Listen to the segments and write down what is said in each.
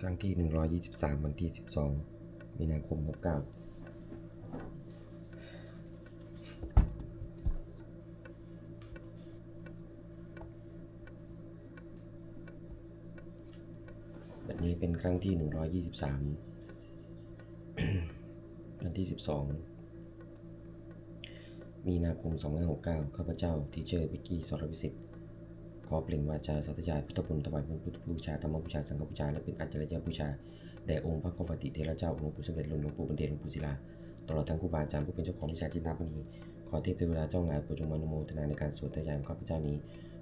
ครั้งที่123วันที่12มีนาคม69แบบนี้เป็นครั้งที่123วันที่12มีนาคม2569ข้าพเจ้าทีเชอร์วิกกี้สรวิสิทธิ์ขอเปล่งวาจาสาธยายพุทธคุณถวายเป็นพุทธบูชาธรรมบูชาสังฆบูชาและเป็นอัจฉริยบูชาแด่องค์พระกวติเทระเจ้าองค์ปู่สมเด็จหลวงปู่บัณฑิตหลวงปู่ศิลาตลอดทั้งครูบาอาจารย์ผู้เป็นเจ้าของวิชาจิตนาพนีขอเทพเทวดาเจ้าหลายโปรดจงอนุโมทนาในการสวดทยายของข้าพเจ้านี้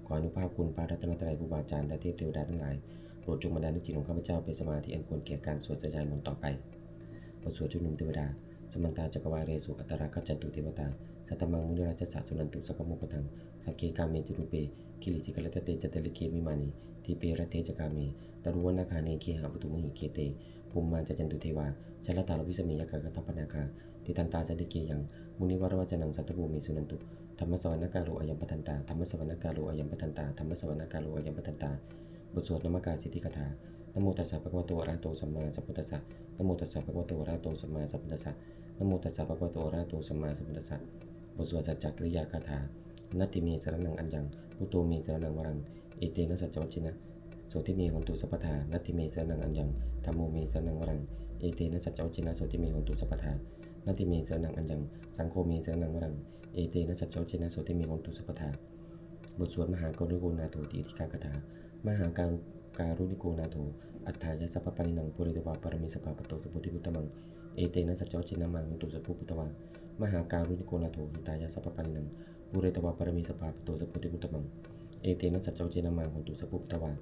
ขออนุภาพคุณพระรัตนตรัยครูบาอาจารย์และเทพเทวดาทั้งหลายโปรดจงบันดาลจิตของข้าพเจ้าเป็นสมาธิอันควรแก่การสวดทยายมนต์ต่อไปบทสวดชุมนุมเทวดาสมันตาจักรวาเรสุอัตตราคัจจตุเทวตาสัตตมังมุนิราชสะสุนันตุสักโมกตังสักเกกาเมจิรุเปกิลิจิกลตเตจตลิเคมิมานิทีเปรเทจกาเมตรุวนาคาเนเคหะปุตุมหิเคเตภูมิมาจจันตุเทวาชลตาลวิสมียกะกตัปนาคาทิตันตาสติเกยังมุนิวรวจนังสัตตภูมิสุนันตุธรรมสวรรคาโลอายัมปทันตาธรรมสวรรคาโลอายัมปทันตาธรรมสวรรคาโลอายัมปทันตาบทสวดนมกาสิทธิกถานะโมตัสสะภะคะวะโตอะระหะโตสัมมาสัมพุทธัสสะนะโมตัสสะภะคะวะโตอะระหะโตสัมมาสัมพุทธัสสะนะโมตัสสะภะคะวะโตอะระหะโตสัมมาสัมพุทธัสสะบทสวดสัจจกริยาคาถานัตติเมสรนังอัญญังพุทโธเมสรนังวรังเอเตนะสัจจวัชชินะโสติเมหนตุสัพพทานัตติเมสรนังอัญญังธัมโมเมสรนังวรังเอเตนะสัจจวัชชินะโสติเมหนตุสัพพทานัตติเมสรนังอัญญังสังโฆเมสรนังวรังเอเตนะสัจจวัชชินะโสติเมหนตุสัพพทาบทสวดมหากรุณิโกนาโถติอิทิกาคาถามหาการุณิโกนาโถอัฏฐายสัพพปานินังปุริตวาปรมิสภาปโตสัพพุทธิพุตตมังเอเตนะสัจจวัชชินะมังหนตุสัพพุพุตตวามหาการุณิโกนาโถหิตายสัพพปานินังปุริตวาปรมิสภาปโตสัพพุทธิพุตตมังเอเตนะสัจจวัชชินะมังหนตุสัพพุพุตตวา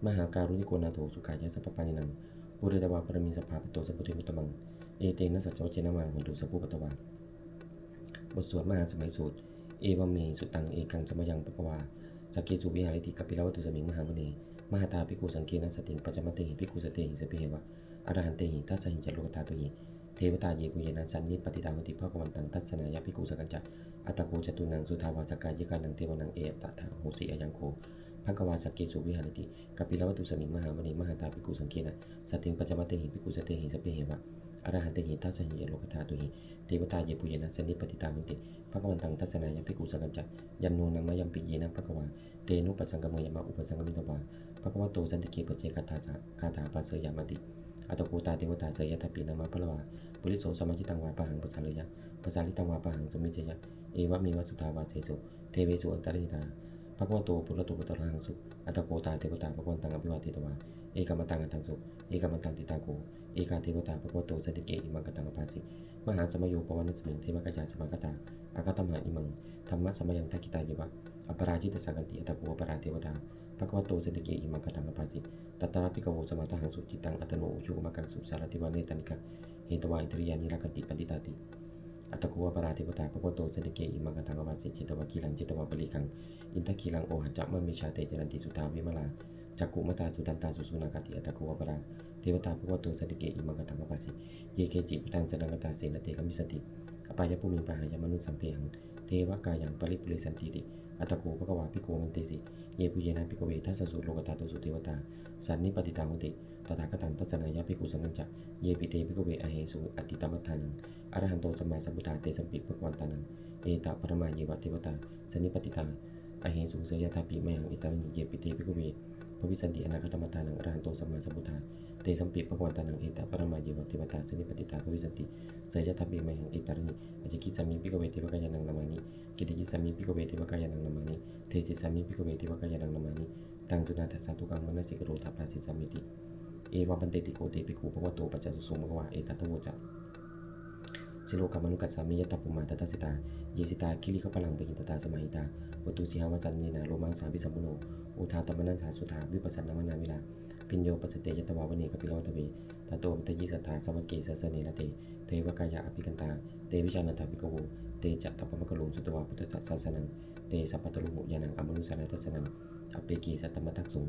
มหาการุณิโกนาโถสุขายสัพพปานินังปุริตวาปรมิสภาปโตสัพพุทธิพุตตมังเอเตนะสัจจวัชชินะมังหนตุสัพพุพุตตวาบทสวดมหาสมัยสูตรเอวเมสุตังเอกังสมยังปะกวาสักเกสุวิหาริติกัปปิลวัตถุสมิงมหามณีมหาตาภิกขุสังเกนะสติงปัจจมติหิภิกขุสติหิสเปเหวะอรหันเตหิทัสสหิจโลกธาตุหิเทวตาเยปุเยนะสันนิปติตาหุติภะคะวันตังทัสสนายะภิกขุสกัญจอัตตโกจตุนังสุทาวาสกายกานังเทวนังเอตถาโหสิอยังโคภังกวาสักเกสุวิหาริติกัปปิลวัตถุสมิงมหามณีมหาตาภิกขุสังเกนะสติงปัจจมติหิภิกขุสติหิสเปเหวะอรหันเตหิทัสสหิจโลกธาตุหิเทวตาเยปุเยนะสันนิปติตาหุติภะคะวันตังทัสสนายะภิกขุสกัญจยันโนนัมมะยัมปิเยนะภะคะวาเตนุปัสสังกเมยมะอุปสังกมิตวาภะคะวะโตสันติเกปัจเจกถาสะคาถาปัสเสยามติอัตโกตาเทวตาเสยทัปปินามาพะละวาปุริโสสมัจจิตังวาปะหังปัสสาเลยะปัสสาลิตังวาปะหังสมิจจยะเอวะเมวะสุทาวาเสสุเทเวสุอันตริตาภะคะวะโตปุระโตปุตตะหังสุอัตโกตาเทวตาภะคะวันตังอภิวาเทตวาเอกมัตตังอัตถังสุเอกมัตตังติตาโกเอกาเทวตาภะคะวะโตสันติเกอิมังกตังอภาสิมหาสมโยปวันิสมิงเทวกัจจาสมากตาอากตมหาอิมังธรรมะสมยังทักขิตาเยวะอปราจิตสังกันติอัตโกอปราเทวตาภะคะวะโตสันติเกอิมังกตังอภาสิตัตตระภิกขโวสมาทหังสุจิตังอัตโนอุชุกมังกังสุสารติวาเนตันิกะเหตวาอินทริยานิรักขันติปันติตาติอัตโกอปราเทวตาภะคะวะโตสันติเกอิมังกตังอภาสิจิตวะกีลังจิตวะปริกังอินทกีลังโอหัจจะมะเมชาเตจรันติสุทาวิมลาจักกุมตาสุตันตาสุสุนาคติอัตโกอปราเทวตาภะคะวะโตสันติเกอิมังกตังอภาสิเยเกจิปุตังสนังกตาเสนเตกมิสติอปายภูมิปะหายมนุสัมเพหังเทวกายังปริปุริสันติติอัตโกภะคะวาภิกขุมันเตสิเยปุเยนะภิกขเวทัสสะสุโลกตาตุสุเทวตาสันนิปติตาหุติตถาคตังทัสสนายะภิกขุสังฆัญจะเยปิเตภิกขเวอเหสุอติตมัฏฐานังอรหันโตสัมมาสัมพุทธาเตสัมปิภะคะวันตานังเอตปรมาเยวะเทวตาสันนิปติตาอเหสุเสยทัปปิมหังอิตาริเยปิเตภิกขเวภวิสันติอนาคตมัฏฐานังอรหันโตสัมมาสัมพุทธาเตสัมปิภะคะวันตานังเอตปรมาเยวะเทวตาสันนิปติตาภวิสันติเสยทัปปิมหังอิตาริอจิกิสามิภิกขเวเทวกายานังนามานิกิติกิสามิภิกขเวเทวกายานังนามานิเทสิสามิภิกขเวเทวกายานังนามานิตังสุนาทัสสะทุกังมนัสสิกโรธาภาสิสามิติเอวะปันเตติโกเตปิคูภะคะวะโตปัจจสุโสมะคะวะเอตัทโวจะสิโลกามนุกัสสามิยะตปุมาทัตตสิตาเยสิตาคิริขพลังเปหิตตาสมาหิตาวัตุสิหาวสันนีนาโลมังสาวิสัมปุโนอุทาตมนันสาสุธาวิปัสสนามนาวิลาปิญโยปัสสเตยตวาวเนกปิโลทเวตโตมิตยิสัทธาสวักเกสัสเนระเตเทวกายะอภิกันตาเตวิชานันทภิกขโวเตจะตัปปะมะกะโลสุตวาพุทธศาสนังเตสัพพะตะลุโหยานังอมนุสานัตสนังอเปกีสัตตมัตถักสุง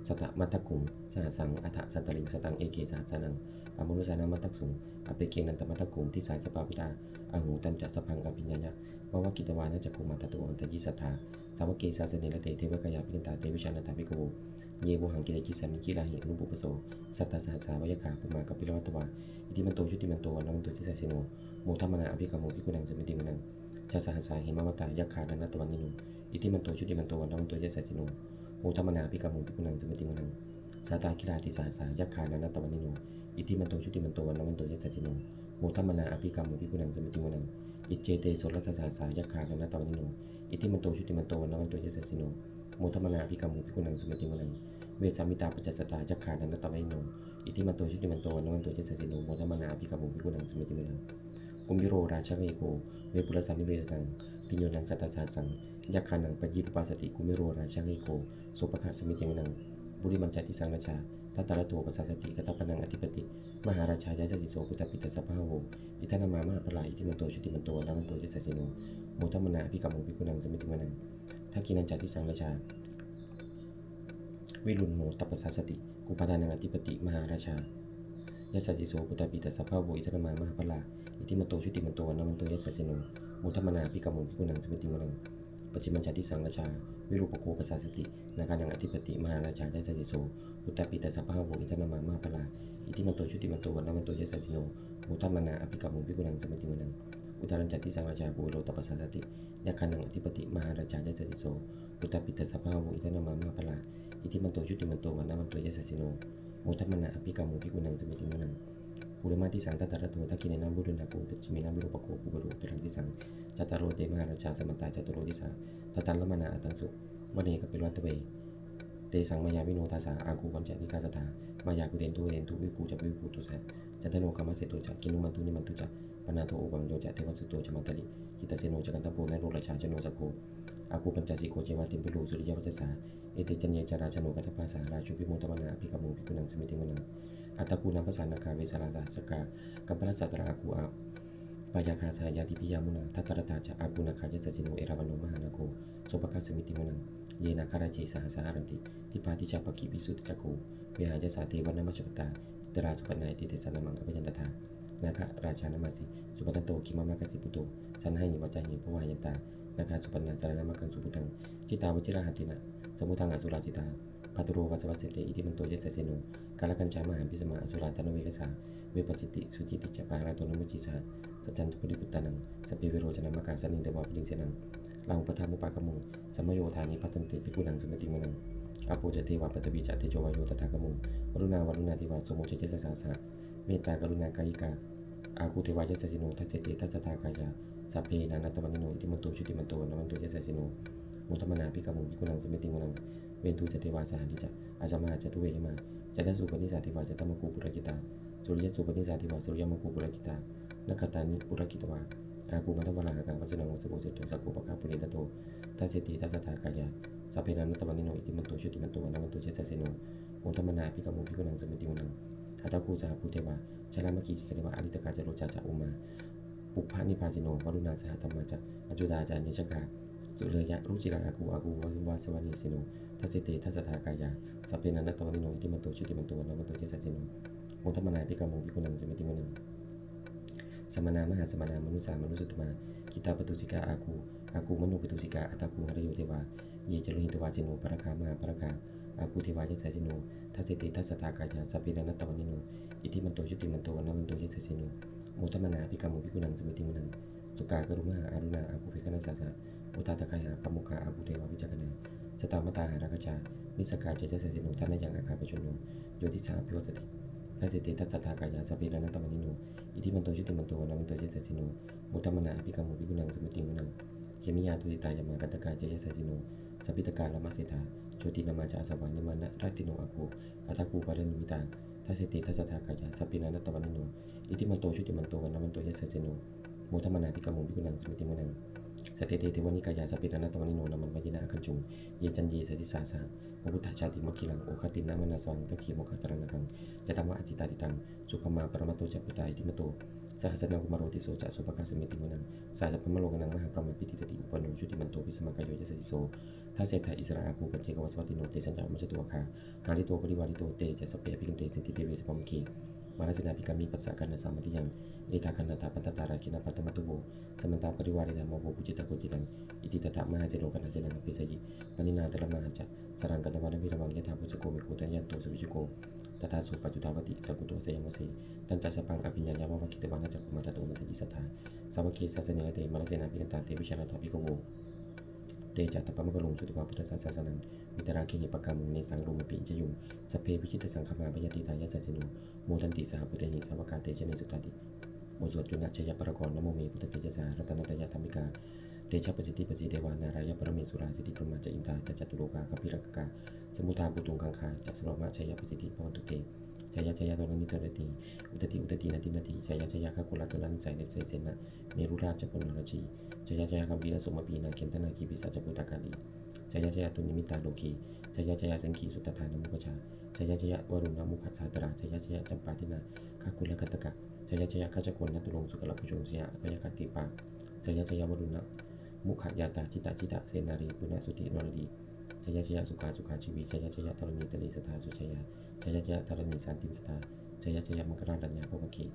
สัตตมัตถกุงสหสังอัฏฐสันตลิงสตังเอเกสหัสสนัง อมนุสานามัตตักสุงอเปเกนันตมัตตกุงที่สายสปาพุตาอหูตันจัสพังอภิญญญะวะวะกิตวานะจักกุมาตตุอันตยิสัทธาสาวกเกสาสเนละเตเทวกายาภิกันตาเตวิชานันตาภิกโวเยโวหังกิเลจิสามิกิลาหินุปุปโสสัตตาสหัสสาวยคาปุมากัปปิลวัตวาอิติมันโตชุติมันโตวันมันโตจิสสิโนโมทัมมนาอภิกรรมโมภิกุนังสมิติมนังชาสหัสสาหิมาวตายคาดันนัตวันนิโนอิติมันโตชุติมันโตวันมันโตจิสสิโนโมทัมมนาอภิกรรมโมภิกุนังสมิติมนังสาตาคิลาติสหัสสายคาดันนัตวันนิโนอิติมันโตชุติมันโตวันมันโตจิสสิโนโมทัมมนาอภิกรรมโมภิกุนังสมิติมนังอิเจเตโสรสสหัสสายคาดันนัตวันนิโนอิติมันโตชุติมันโตวันมันโตจิสสิโนโมทัมมนาอภิกรรมโมภิกุนังสมิติมนังเวสามิตาปัจจสตายักขานันตะไวโนอิติมันโตชุติมันโตวันมันโตเจสสิโนโมทัมมนาอภิกรรมภิกุนังสมิติมนังกุมพิโรราชเวโกเวปุรสันนิเวสตังปิโยนังสัตตสาสังยักขานังปยิรุปาสติกุมิโรราชเวโกสุปะคะสมิติมนังบุริมันจติสังราชาทัตตะระโตปัสสสติกตปนังอธิปติมหาราชายาสิโสปุตตปิตสัพพะโวอิทานามามหาพลาอิติมันโตชุติมันโตวันมันโตเจสสิโนโมทัมมนาอภิกรรมภิกุนังสมิติมนังทักกินันจติสังราชาวิรุณโมตัปปสสติกุปาทานังอธิปติมหาราชายสัสสิโสปุตตปิตสัพพะโวอิทานามามหาพลาอิติมันโตชุติมันโตวันมันโตยสัสสิโนโมทัมมนาภิกรรมภิกุนังสมิติมนังปัจจิมัญจติสังราชาวิรูปโกปัสสสตินาคานังอธิปติมหาราชายสัสสิโสปุตตปิตสัพพะโวอิทานามามหาพลาอิติมันโตชุติมันโตวันมันโตยสัสสิโนโมทัมมนาอภิกรรมภิกุนังสมิติมนังอุตารัญจติสังราชาปุโรตปัสสสตินาคานังอธิปติมหาราชายสัสสิโสปุตตปิตสัพพะโวอิทานามามหาพลาอิติมันโตชุติมันโตวันมันโตยสัสสิโนโมทัมมนาอภิกรรมภิกุนังสมิติมนังปุริมาติสังตัตตะระโตทักขิเนนัมบุรุณะโกปัจฉิเมนัมวิรูปโกปุกโรตุรังติสังจัตตารโรเตมหาราชาสมัตตาจตุโรติสาทัตตันละมนาอัตตังสุวเนกัปปิวัตเวเตสังมายาวิโนทาสาอากูวัญจนิกาสตามายากุเดนตุเรนตุวิภูจักวิภูตุสะจันทโนกามเสโตจักกินุมันตุนิมันตุจักปนาโตโอวังโยจักเทวสุโตจมัตตลิจิตเสโนจักันตโพนโรราชาชโนจักโพอากูปัญจสิโกเจวะติมปิโลสุริยวัจสาเอเตจันเยจาราชโนกัตถภาษาราชุปิโมตมนาอภิกรรมภิกุนังสมิติมนังอัตตกูนังภาษานาคาเวสาราตาสกากัมปะสัตตระอากูอาปายาคาสายาติปิยามุนาทัตตระตาจะอากูนาคายสัสสิโนเอราวันโนมหานาโคโสภคสมิติมนังเยนาคาราเจสหสาอารันติทิปาติจาปกิวิสุทธิจักโกเวหายสาเทวนามัชปตาตราสุปนัยติเตสนามังอภิยันตถานาคราชานามาสิสุปตันโตคิมามะกัจจิปุโตสันให้นิวัจจหิภวายันตานาคาสุปนาสารนามังคังสุปุตังจิตาวจิราหันตินะสมุทังอสุราจิตาภัตโรวัสวัสเสเตอิติมันโตเยสเสโนกาลกัญชามหันพิสมาอสุราตโนเวกสาเวปจิติสุจิติจปาราโตนมุจิสาสัจจันตุปริปุตตานังสเปเวโรจนามกาสนิงเดวาปลิงเสนังลังปทามุปากมุงสมโยธานิพัตันติภิกุนังสมติมนังอาโปจเทวาปตบิจเตโจวโยตถากมุงวรุณาวรุณาธิวาสมุจเจสสาสะเมตตากรุณากายิกาอาคูเทวายสสิโนทัสเสติทัสสตากายาสัพเพนานัตวันนิโนอิติมันโตชุติมันโตนมันโตยสสิโนมุตมนาภิกมุงภิกุนังสมติมนังเวนตุจเทวาสหันติจะอาจมาจตุเวมาจัตสุปนิสาธิวาจัตมกูปุรกิตาสุริยสุปนิสาธิวาสุริยมกูปุรกิตานักขตานิปุรกิตวาอากูมัตวราหากาวัจนังวัสโกเสตุสักกุปะคาปุริตโตทัสเสติทัสสตากายาสัพเพนานัตวันนิโนอิติมันโตชุติมันโตนมันโตเจสสิโนมุตมนาภิกมุงภิกุนังสมติมนังอัตตกูสหภูเทวาชลามกีสิกเทวาอริตกาจโรจาจาอุมาปุพพานิพาสิโนวรุณาสหธรรมาจะอจุดาจารเนชกาสุเลยะรุจิราอากูวาสวานิสิโนทัสเสติทัสสตากายาสัพเพนานัตวันนิโนอิติมันโตชุติมันโตนมันโตเจสสิโนมุตมนาภิกมุงภิกุนังสมติมนังสมณามหาสมณามนุสามนุสุตมากิตาปตุสิกาอากูมโนปตุสิกาอัตตกูหรโยเทวาเยจโลหิตวาสิโนปรคามหาปรคาอากูเทวายะสสิโนทัสเสติทัสสตากายาสัพเพนานัตวันนิโนอิติมันโตชุติมันโตวันมันโตเจสสิโนมุตมนาภิกมุงภิกุนังสมติมนังสุกากรุมหาอารุณาอากูภิกนัสสะสะอุตตะคายาปมุขะอากูเทวาวิจักนาสตามตาหาราคชามิสกาเจสสิโนทันยังอาคาปชโนโยติสาภิวสติทัสเสติทัสสตากายาสัพเพนานัตวันนิโนอิติมันโตชุติมันโตวันมันโตเจสสิโนมุตตมนาภิกมุงภิกุนังสมติมนังเขมิยาตุติตายมากัตตกาเจยสสิโนสัพพิตกาลมัสสิทาโชตินามาจาสวานิมานะรัตติโนอากูอัตตกูปารณิมิตาทัสเสติทัสสตากายาสัพเพนานัตวันนิโนอิติมันโตชุติมันโตวันมันโตเจสสิโนมุตตมนาภิกมุงภิกุนังสมติมนังสเตเตเทวนิกายาสัพเพนานัตวันนิโนนามันวยินะคันจุงเยจันเยสติสาสะพระพุทธชาติมกิลังโอคตินามนาสวังตะขีโมคตรังนังจะธรรมะอจิตาติตังสุภมาปรมัตโตจัปุตตาอิติมโตสหัสนังกุมารโรติโสจะสุภคาสมิติมนังสาจะพมโลกนังมหาปรมาปิติตติอุปโนชุติมันโตพิสมากายโยยสติโสทัสเสถาอิสระอาคูปัจเจกวสวัติโนเตสัญจามัจตุวคาหาริโตปริวาริโตเตจะสเปปิกันเตสินติเตเวสปัมคี มาราชนาภิกามิปัสสะกันนะสัมมติยังเอตาคันนาตาปัตตาราคินาปัตตมัตุโวสมันตาปริวาริธรรมโวปุจิตะโกจิตังอิติตถะมหาเจโลกันนาเจนังอภิสยิปณินาตระมหาจะสรังกันตวันวิรวังยถาปุสโกมิโกตัญญันโตสุวิจุโกตถาสุปัจจุตาวติสกุโตเสยมเสตัญจสปังอภิญญาญาวะกิตวังจักขุมาตโตมัตติสัทธาสาวกเกสสเนเตมาราชนาภิกันตาเตวิชานาถาภิกโวเตจัตตปะมะกะลงสุติภาพุทธศาสนังวิตราคิหิปะกามุงเนสังโรมปิจยุงสัพเพวิชิตสังฆมาปยติตายะสัจจิโนโมทันติสหพุทธหิสาวกาเตชะเนสุตติบทสวดจุณชยปรกรนโมเมพุทธเตจสารัตนตยธรรมิกาเตชะปสิทธิปสิเทวานารายปรเมสุราสิทธิพรหมจอินทาจัตุโลกาคัพพิรกกาสมุทาปุตุงคังคาจักสโรมะชยปสิทธิภวันตุเตชยตรณิตรติอุตตินาตินาติชยคกุลตุลันไสเนเสเสนะเมรุราชปุณณรจีชยคัมภีรสมปีนาเกณฑนาคีปิสัจปุตตกาลีชยตุนิมิตาโลกีชยสังคีสุตถานุมุขชาชยวรุณมุขสาตราชยจำปาตินาคกุลกัตตกะชยขจกลนัตุลงสุกลปุชงเสียพยคติปาชยวรุณมุขยาตาจิตเสนารีปุณสุตินรดีชยสุขาชีวิชยธรณีตลีสถาสุชยธรณีสันติสถาชยมังคลาดัญญาภวคี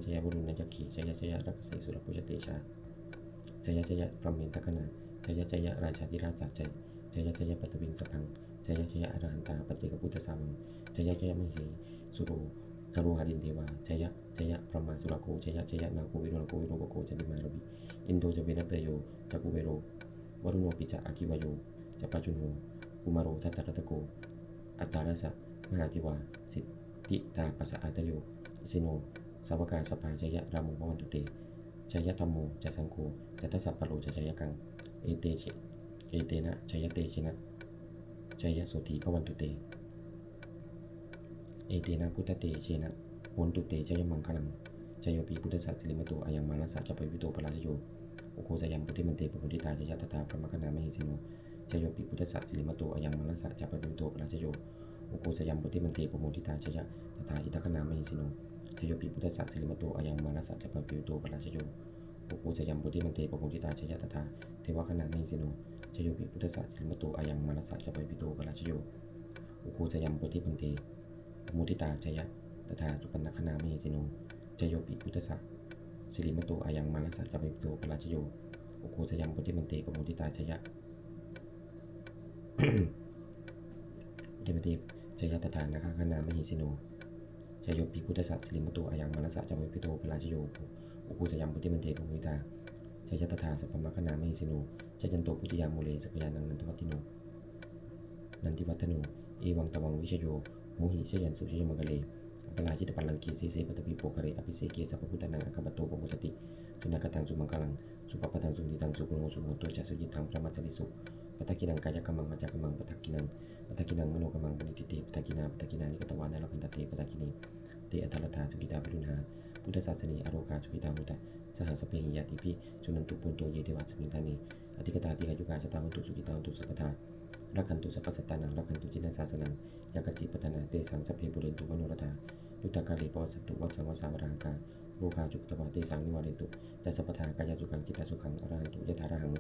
ชยวรุณยักขีชยรักเสสุรปุจเตชาชยพรหมินทกนาชยราชาธิราชสัจใจชยปัตตวิงสพังชยอรหันตาปฏิกพุทธสาวังชยมเหสุโรกรุหารินเทวาชยพรหมาสุรโกชยนาโกวิโรโกวิโรโกจันติมารบิอินโดจะเวนัตโยจักุเวโรวรุโนปิจะอาคิวโยจะปัจจุโนอุมาโรทัตตรัตโกอัตตาราสะมหาธิวาสิทธิตาปัสสะอัตโยอิสิโนสาวกาสปาชยรามุภวันตุเตชยธรรมโมจะสังโฆจะทัสสะปะโลจะชยกังเอเตนะชยเตชินะชยโสติภวันตุเตเอเตนะพุทธเตเชนะโหนตุเตชยมังคลังชยปีพุทธสัสสิลิมโตอายังมานัสสะจะปวิโตปราชโยโอโคจะยังพุทธิมันเตปุถุติตาชยตถาพระมกนามหิสิโนชยปีพุทธสัสสิลิมโตอายังมานัสสะจะปวิโตปราชโยโอโคจะยังพุทธิมันเตปุโมทิตาชยตถาอิทัคนามหิสิโนชยปีพุทธสัสสิลิมโตอายังมานัสสะจะปวิโตปราชโยโอโคจะยังพุทธิมันเตปุโมทิตาชยตถาเทวคณามหิสิโนชยปีพุทธสัสสิลิมโตอายังมานัสสะจะปวิโตปราชโยโอโคจะยังพุทธิมันเตปุโมทิตาชยตถาสุปนคณามหิสิโนชยปีพุทธสัสสิริมโตอายังมานัสสะจะปวิโตปราชโยโอโคจะยังพุทธิมันเตปุโมทิตาชยพุทธิมันเตชยตถานาคณามหิสิโนชยปีพุทธสัสสิริมโตอายังมานัสสะจะปวิโตปราชโยโอโคจะยังพุทธิมันเตปุโมทิตาชยตถาสัพพมคณามหิสิโนชยันโตพุทธิยามโมเลสกยานังนันทวัตติโนเอวังตวังวิชโยโมหิชยันสุชยมังกเลอปราชิตปัลลังกีเสเสปตปิโปคะเรอภิเสเกสัพพุทธนังอคัมปโตปมุตติสุนักตังสุมังคลังสุปปตังสุนิตังสุกุโนสุโหโตจัสสุยิตังพระมัจจริสุปตกินังกายกัมมังวจากัมมังปตกินังมโนกัมมังปณิทิเตปตกินานิกตวานาลพันตเตปตกินีเตอัตตลธาสุกิตาวิรุณหาพุทธศาสนีอโรคาสุกิตามุตตะสหัสเปหิยติภิสุนันตุปุนโตเยเทวะสุมิทานีอธิกตาติกายุกาสตาหุตุสุกิตาหุตุสุปทารักขันตุสัพพสัตตานังรักขันตุจินตศาสนังยากจิปตนาเตสังสัพเพบุเรนตุมโนรธาดุตากาเลปสัตตุวัสสวสาวราหกาโลกาจุกตวาเตสังนิวาเรตุจัสสัพพทากายสุขังจิตตสุขังอรหันตุยถาระหัง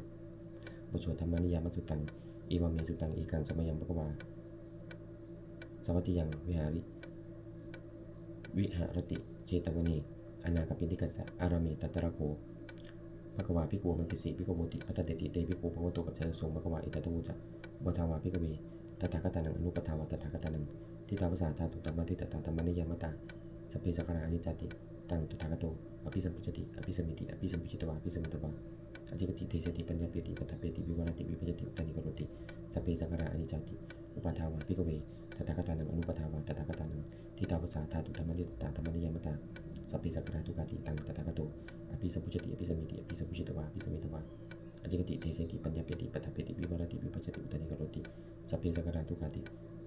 บทสวดธรรมานิยามสุตังอีวาเมสุตังอีกังสมยังภควาสวัสดิยังวิหารติเจตวณีอนาคปิติกัสสะอารามตัตระโคภควาภิกขุมันติสีภิกขุโมติปัตตเตติเตภิกขุภวโตปัจจยสงภควาอิตตะวุจะบทาวาภิกเวตถาคตานังอนุปทาวาตถาคตานังทิตาวสาธาตุตัมมัติตตาธรรมนิยามตาสเปสักขานิจติตังตถาคโตอภิสัมพุจติอภิสมิติอภิสัมพุจิตวาอภิสมิตวาอจิกติเทเสติปัญญาเปติปัตตเปติวิวรติวิปัจติอุตตนิกรติสเปสักขานิจติอุปทาวาภิกเวตถาคตานังอนุปทาวาตถาคตานังทิตาวสาธาตุตัมมัติตตาธรรมนิยามตาสเปสักขาทุกติตังตถาคโตอภิสัมพุจติอภิสมิติอภิสัมพุจิตวาอภิสมิตวาอจิกติเทเสติปัญญาเปติปัตตเปติวิวรติวิปัจติอุตตนิกรติสเปสักขาทุกติ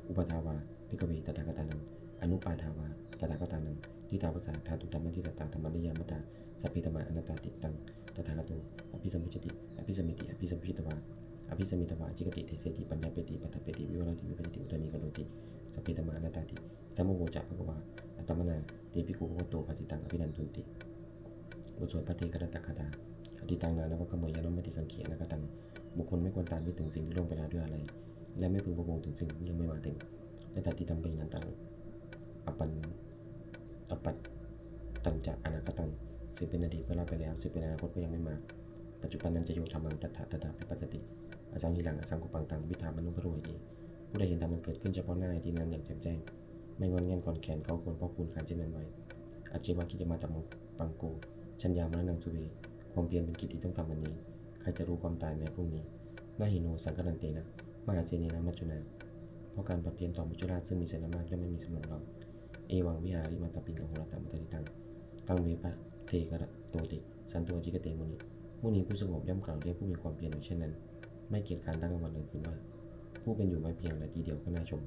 อุปทาวาภิกเวตถาคตานังอนุปาทาวาตถาคตานังทิตาวสาธาตุตัมมัติตตาธรรมนิยามตาสัพพิธรรมาอนัตตาติตังตถาคโตอภิสัมพุจติอภิสมิติอภิสัมพุจิตวาอภิสมิตวาจิกติเทเสติปัญญาเปติปัตตเปติวิวรติวิปัจติอุตตนิกรติสัพพิธรรมาอนัตตาติธัมโมโวจะภควาอัตตมนาเตปิโกภวโตภจิตังอภินันทุนติบทสวดพระเทกรตคาถาอธิตังนานวะขโมยยานมติกังเขียนกตังบุคคลไม่ควรตามไปถึงสิ่งที่ล่วงไปแล้วด้วยอะไรและไม่พึงประวงถึงสิ่งที่ยังไม่มาถึงและตัดที่ทำเป็นนันตังอปัน อปัตตัญจะอนาคตังสิ่งเป็นอดีตก็แล้วไปแล้วสิ่งเป็นอนาคตก็ยังไม่มาปัจจุบันนั้นจะโยธรรมังตถาปิปัสสติอสังหิรังอสังกุปังตังวิธามนุปโรหิผู้ใดเห็นธรรมมันเกิดขึ้นเฉพาะหน้าที่นั้นอย่างแจ่มแจ้งไม่งอนแง่นก่อนแขนเขาควรพอกปูนขันเช่นนั้นไว้อาชีวะกิจมาตัมปังโกชัญญามรณังสุเวความเพียรเป็นกิจที่ต้องทำวันนี้ใครจะรู้ความตายแม้พรุ่งนี้นาหิโนสังกันันเตนะมหาเสนีนะมัจจุนาเพราะการปรับเปลี่ยนต่อมุจุราชซึ่งมีเสนามากย่อมไม่มีสำหรับเราเอวังวิหาริมาตปิงกังโหรตังมัตติตังตังเวปะเทกะโตติสันตัวจิกเตมุนีผู้สงบย่อมกล่าวเรียกผู้มีความเพียรอยู่เช่นนั้นไม่เกียจคร้านตั้งกลางวันกลางคืนว่าผู้เป็นอยู่ไม่เพียงนาทีเดียวก็น่าชม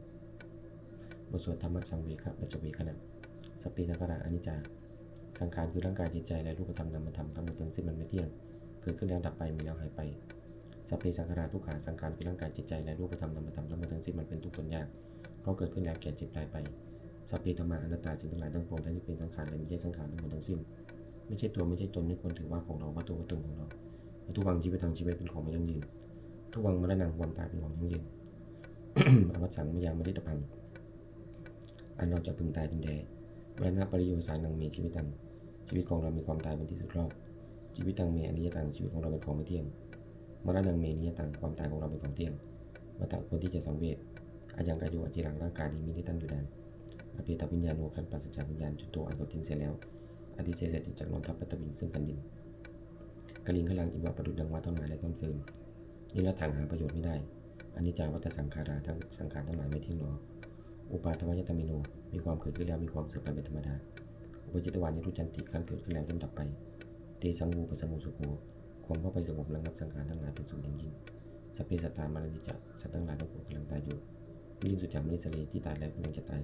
บทสวดธรรมะสังเวคะปัจจเวคะนะสเปสังขาราอนิจจาสังขารคือร่างกายจิตใจและรูปธรรมนามธรรมทั้งหมดทั้งสิ้นมันไม่เที่ยงเกิดขึ้นแล้วดับไปมีแล้วหายไปสเปสังขาราทุกขาสังขารคือร่างกายจิตใจและรูปธรรมนามธรรมทั้งหมดทั้งสิ้นมันเป็นทุกข์ทนยากเขาเกิดขึ้นแล้วแก่เจ็บตายไปสเปธรรมะอนัตตาสิ่งทั้งหลายทั้งปวงทั้งที่เป็นสังขารและไม่ใช่สังขารทั้งหมดทั้งสิ้นไม่ใช่ตัวไม่ใช่ตนไม่ควรถือว่าของเราว่าตัวว่าตนของเราทุกวังชีวิตทางชีวิตเป็นของไม่ยั่งยืนทุกวังมรณะความตายเป็นของยั่งยืน อวัตสังมยังมฤตพังอันเราจะพึงตายเป็นแท้มรณะปริโยสานังมีชีวิตตังชีวิตของเรามีความตายเป็นที่สุดรอบชีวิตตังมีอนิจจตังชีวิตของเราเป็นของไม่เที่ยงมรณะมีนิจตังความตายของเราเป็นของเที่ยงวัฏควรที่จะสังเวชอายังกายุอจิรังร่างกายนี้มีที่ตั้งอยู่นานอภิตวิญญาณโนคันปราศจากวิญญาณจุดโตอันตทิ้งเสียแล้วอธิเสสติจากนอนทับปัตตวินซึ่งแผ่นดินกลิงขลังอิวะประดุจดังว่าต้นไม้และต้นฟืนนี่ละทางหาประโยชน์ไม่ได้อนิจจาวัฏสังขาราทั้งสังขารทั้งหลายไม่เที่ยงหนออุปาทวยตมิโนมีความเกิดขึ้นแล้วมีความเสื่อมไปเป็นธรรมดาอุปจิตวานิรุจันติครั้นเกิดขึ้นแล้วย่อมดับไปเตสังวูปสมุสุโขความเข้าไปสงบระงับสังขารทั้งหลายเป็นสูงอย่างยิ่งสัพเพสัตตามรณิจสัตว์ทั้งหลายทั้งปวงกำลังตายอยู่วิริสุจามริสเลที่ตายแล้วกำลังจะตาย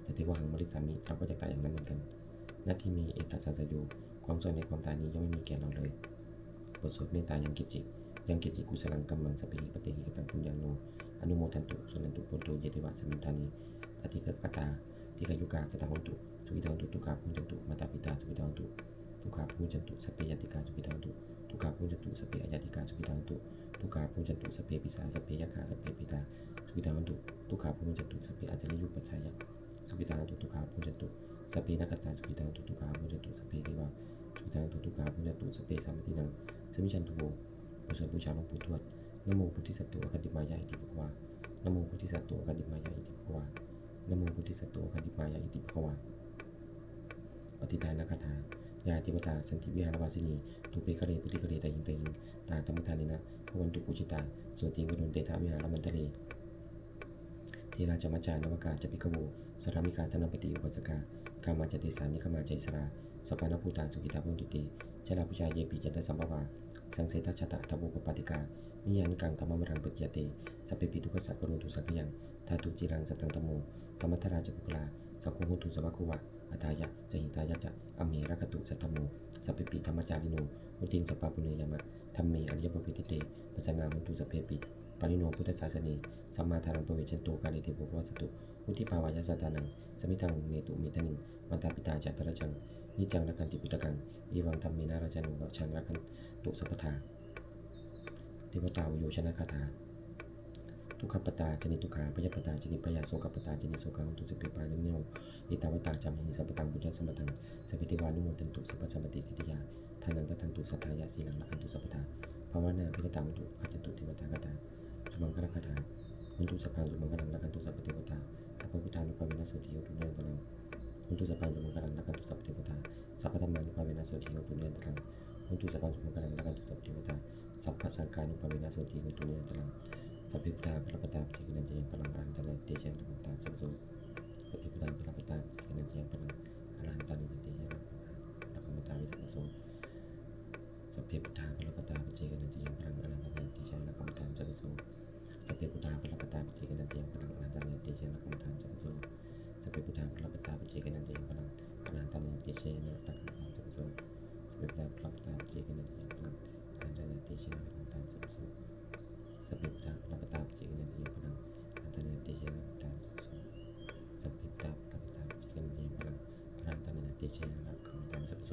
แต่ที่ว่าหังมริสามิเราก็จะตายอย่างนั้นเหมือนกันนาที่มีเอตัสสัสยูความส่วนในความตายนี้ย่อมไม่มีแก่เราเลยบทสวดเมตตายังกิจจิยังกิจจิกุสลังกัมมังสเปหิปเตหิกตังปุญญังโนอนุโมทันตุสุนันตุปุตโตเยติวะสมิทานีอธิกกตาทิกยุกาสตาหุตุสุขิตาหุตุทุกขาภูจันตุมาตาปิตาสุขิตาหุตุทุกขาภูจันตุสเปยติกาสุขิตาหุตุทุกขาภูจันตุสเปยติกาสุขิตาหุตุทุกขาภูจันตุสเปปิสาสเปยคาสเปปิตาสุขิตาหุตุทุกขาภูจันตุสเปอัจจริยุปัจฉายะสุขิตาหุตุทุกขาภูจันตุสเปนักตาสุขิตาหุตุทุกขาภูจันตุสเปเทวาสุขิตาหุตุทุกขาภูจันตุสเปสามัตินังสมิชันตุโวบทสวดบูชาหลวงปู่ทวดนะโมพุทธิสัตโตอคันติมายาอิติภควานะโมพุทธิสัตโตอคันติมายาอิติภควานะโมพุทธิสัตโตอคันติมายาอิติภควาปฏิทานคาถายาติวตาสันติวิหารวาสินีตุเปคะเรพุทธิคะเรตายิงตายิงตาธรรมทานินะพวันตุปุจิตาโสติงกรุณเตถาวิหารมันทะเลเทราจมัจจานวกาจะปิกโวสรามิกาธนปฏิอุปัสสกากามาจติสานิขมาใจสราสปานภูตาสุขิตาพุตุติชลาพุชาเยปิจันตสัมภวาสังเสตชะตะทบุปปาติกานิยานิกังธรรมมรังปเจเตสัพเพปิทุกขสักกรุตุสักยังธาตุจิรังสัตตังตโมธรรมทราจปุกลาสักขุตุสวัคุวะอัตายะจหิตายะจะอเมรกตุสัตตโมสัพเพปิธรรมจาริโนมุติงสปาปุเนยามะธรรมเมอริยปปิติเตปัสสนามุตุสัพเพปิปานิโนพุทธศาสเนสัมมาทารังปเวชันโตกาลิเทโภวัสตุอุทิภาวายะสัตตานังสมิตังเมตุเมตนิงมัตตาปิตาจัตตระจังนิจังรักันติปุตตะกังอีวังธรรมเมนาราชานุวัชังรักันตุสัพพทาเทวตาโยชนะคาถาทุกขปตาจนิทุกขาพยปตาจนิพยาโสกปตาจนิโสกังตุสเปปานุโนอิตาวตาจามหิสัพพตังบุญญสมตังสัพพิเทวานุโมทันตุสัพพสัมปติสิทธิยาทานังตทันตุสัทธายาสีลังรักันตุสัพพทาภาวนาพิกตังตุขัจตุเทวตาคาถาสุมังคลคาถาหุนตุสัพพังสุมังคลังรักันตุสัพพเทวตาสัพพพุทธานุภาเวนะโสติโยตุเนตลังหุนตุสัพพังสุมังคลังรักันตุสัพพเทวตาสัพพธรรมานุภาเวนะโสติโยตุเนตลังหุนตุสัพพังสุมังคลังรักันตุสัพพเทวตาสัพพสังฆานุภาเวนะโสติโยตุเนตลังสัพพิพุทธาพระปตาปิจินันเตียงพลังอรหันตะเตชันตุตาสัพโสสัพพิพุทธาพระปตาปิจินันเตียงพลังอรหันตะเตชันลักขมตาวิสัพโสสัพพิพุทธาพระปตาปิจินันเตียงพลังอรหันตะเตชันลักขมตาสัพโสสัพพิพุทธาพระปตาปิจินันเตียงพลังอรหันตะเตชันลักขมตาสัพโสสัพพิพุทธาพระปตาปิจินันเตียงพลังอรหันตะเตชันลักขมตาสัพโสสัพพิพุทธาพระปตาปิจินันเตียงพลังอรหันตะเตชันลักขมตาสัพโสสัพพิพุทธาพระปตาปิจินันเตียงพลังอันตรายเตชันลักขมตาสัพพิพุทธาพระปตาปิจินันเตียงพลังอรหันตะเตชันลักขมตาสัพโส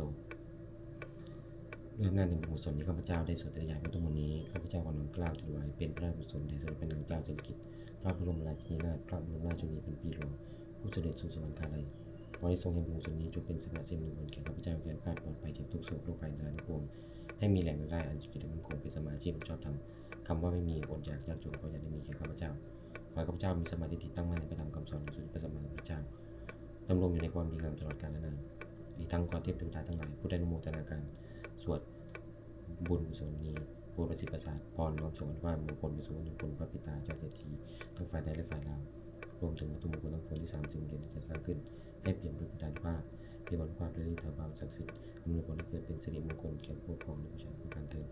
ด้วยอำนาจแห่งบุญกุศลที่ข้าพเจ้าได้สวดตรียายพระทุกวันนี้ข้าพเจ้าขอน้อมเกล้าถวายเป็นพระกุศลแด่สมเด็จพระนางเจ้าสิริกิติ์พระบรมราชินีนาถพระบรมราชินีพันปีหลวงผู้เสด็จสู่สวรรคาลัย ขอให้ทรงแห่งบุญส่วนนี้จงเป็นสมณะสิ่งมงคลแก่ข้าพเจ้าแก่คาดปลอดภัยจากทุกโศกโรคภัยทั้งปวงให้มีแหล่งรายได้อันสุจริตมั่นคงเป็นสมาชีพชอบธรรมคำว่าไม่มีอดอยากยากจนก็อย่าได้มีแก่ข้าพเจ้าขอให้ข้าพเจ้ามีสมาธิตั้งมั่นในพระธรรมคำสอนของสุดพระสัมมาสัมพุทธเจ้าดำรงอยู่ในความดีงามตลอดกาลและนานอีกทั้งขอเทพเทวดาทั้งหลายผู้ได้อนุโมทนาการสวดบุญกุศลนี้โปรดประสิทธิ์ประสาทพรน้อมส่งอนุภาพมงคลไปสู่อนุคุณพระปิตาเจ้าเจดีย์ทั้งฝ่ายไทยและฝ่ายลาวรวมถึงวัตถุมงคลทั้งปวงที่3 สิ่งเด่นที่จะสร้างขึ้นให้เปลี่ยนด้วยพุทธานุภาพเทวานุภาพและฤทธานุภาพศักดิ์สิทธิ์อำนวยผลให้เกิดเป็นสิริมงคลแก่ผู้ปกครองและประชาชนทุกท่านเถิด